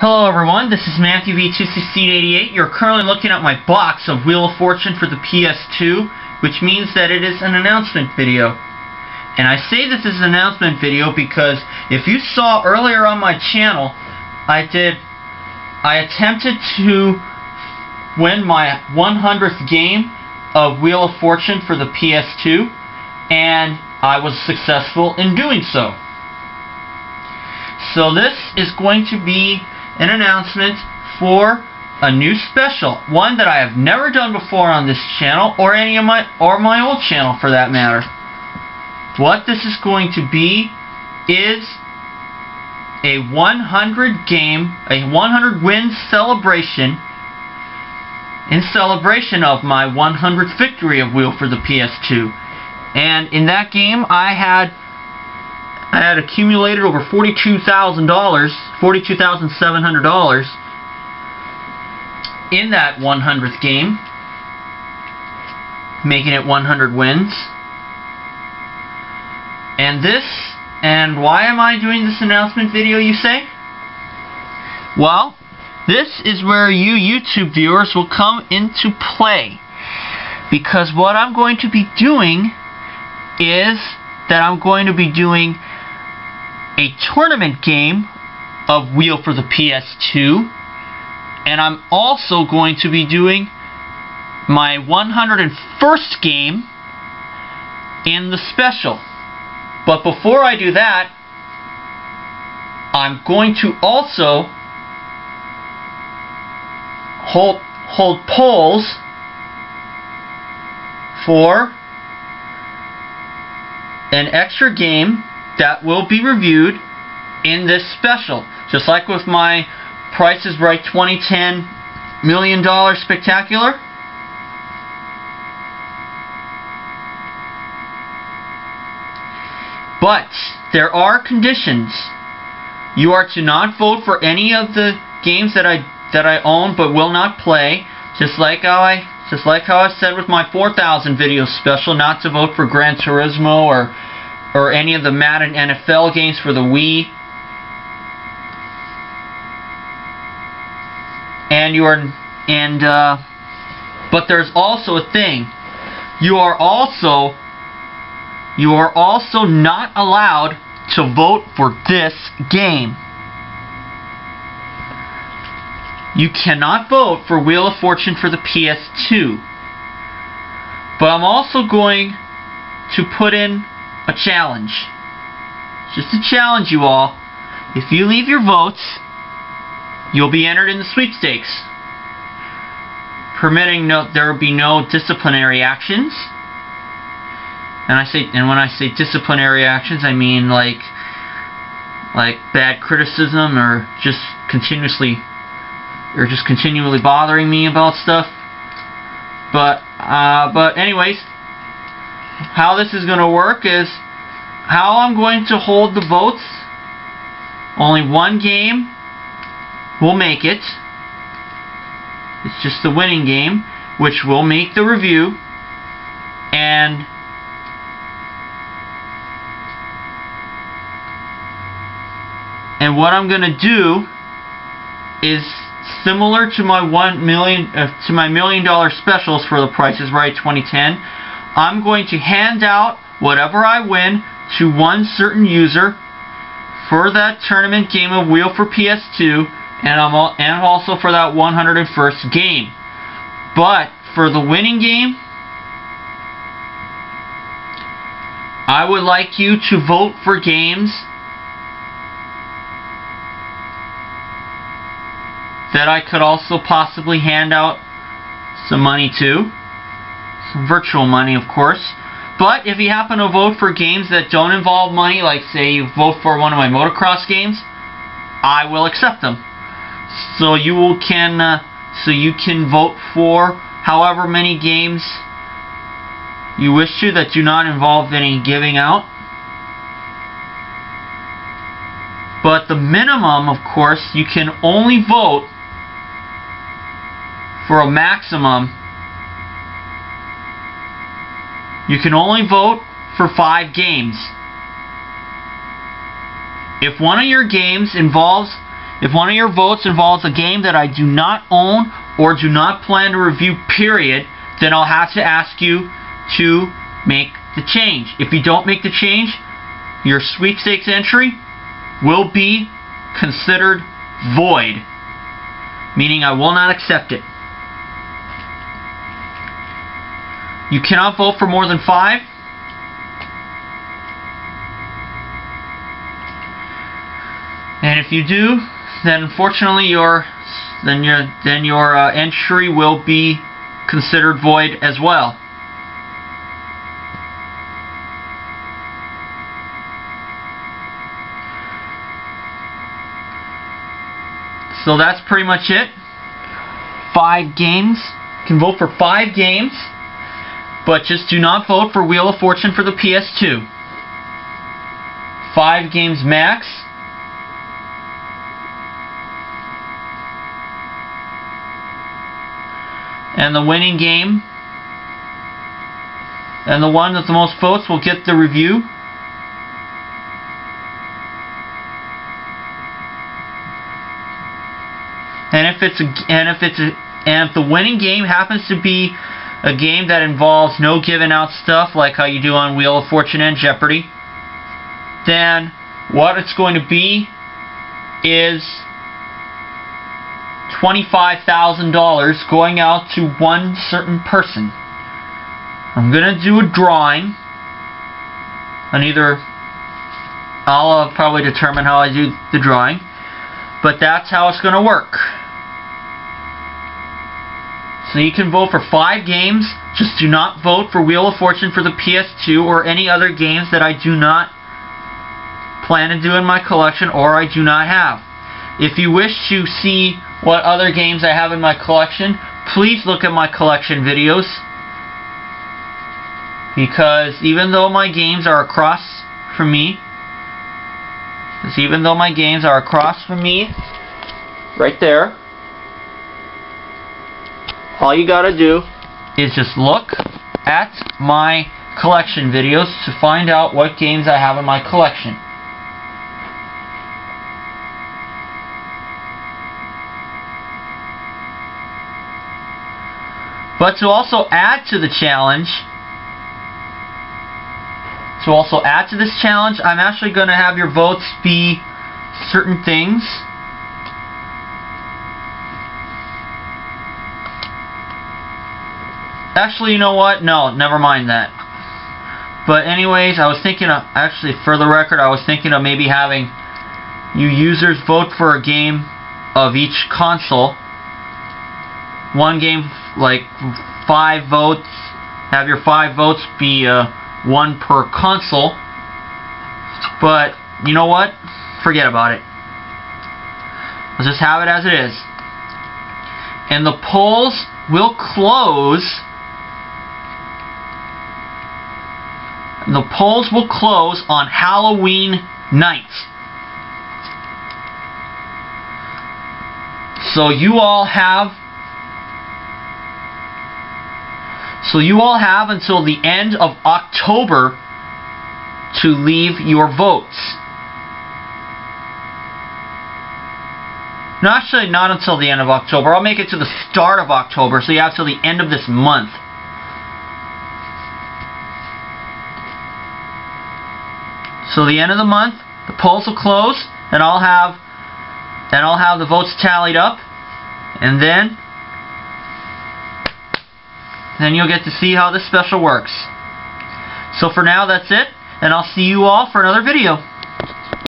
Hello everyone, this is Matthew V21688. You're currently looking at my box of Wheel of Fortune for the PS2, which means that it is an announcement video. And I say this is an announcement video because if you saw earlier on my channel, I attempted to win my 100th game of Wheel of Fortune for the PS2, and I was successful in doing so. So this is going to be an announcement for a new special, one that I have never done before on this channel or my old channel for that matter. What this is going to be is a 100 win celebration in celebration of my 100th victory of Wheel for the PS2. And in that game I had accumulated over $42,700 in that 100th game, making it 100 wins. And why am I doing this announcement video, you say? Well, this is where you YouTube viewers will come into play, because what I'm going to be doing is that I'm going to be doing a tournament game of Wheel for the PS2, and I'm also going to be doing my 101st game in the special. But before I do that, I'm going to also hold polls for an extra game that will be reviewed in this special. Just like with my Price is Right 2010 $1 Million Spectacular. But there are conditions. You are to not vote for any of the games that I own but will not play. Just like how I said with my 4,000 video special, not to vote for Gran Turismo or any of the Madden NFL games for the Wii. But there's also a thing. You are also not allowed to vote for this game. You cannot vote for Wheel of Fortune for the PS2. But I'm also going to put in a challenge. Just to challenge you all. If you leave your votes, you'll be entered in the sweepstakes. There will be no disciplinary actions. And when I say disciplinary actions, I mean like bad criticism or just continually bothering me about stuff. But anyways, how this is going to work is how I'm going to hold the votes. Only one game will make it. It's just the winning game, which will make the review. And what I'm going to do is similar to my $1 million specials for the Price is Right 2010. I'm going to hand out whatever I win to one certain user for that tournament game of Wheel for PS2, and also for that 101st game. But for the winning game, I would like you to vote for games that I could also possibly hand out some money to. Some virtual money, of course. But if you happen to vote for games that don't involve money, like say you vote for one of my motocross games, I will accept them. So you can vote for however many games you wish to that do not involve any giving out. But the minimum, of course, you can only vote for a maximum. You can only vote for 5 games. If one of your games involves If one of your votes involves a game that I do not own or do not plan to review, period, then I'll have to ask you to make the change. If you don't make the change, your sweepstakes entry will be considered void, meaning I will not accept it. You cannot vote for more than 5. And if you do, then unfortunately your entry will be considered void as well. So that's pretty much it. 5 games. You can vote for 5 games, but just do not vote for Wheel of Fortune for the PS2. 5 games max. And the winning game, and the one with the most votes will get the review. And if the winning game happens to be a game that involves no giving out stuff like how you do on Wheel of Fortune and Jeopardy, then what it's going to be is $25,000 going out to one certain person. I'm going to do a drawing, and I'll probably determine how I do the drawing, but that's how it's going to work. So you can vote for 5 games, just do not vote for Wheel of Fortune for the PS2 or any other games that I do not plan to do in my collection or I do not have. If you wish to see what other games I have in my collection, please look at my collection videos, because even though my games are across from me, right there, all you gotta do is just look at my collection videos to find out what games I have in my collection. But to also add to the challenge, I'm actually going to have your votes be certain things. Actually, you know what? No, never mind that. But anyways, I was thinking of, actually for the record, I was thinking of maybe having you users vote for a game of each console. One game, like 5 votes, have your 5 votes be 1 per console. But you know what? Forget about it. Let's just have it as it is. And the polls will close. The polls will close on Halloween night. So you all have until the end of October to leave your votes. No, actually not until the end of October. I'll make it to the start of October, so you have till the end of this month. So the end of the month, the polls will close, and I'll have the votes tallied up, and then you'll get to see how this special works. So for now, that's it, and I'll see you all for another video.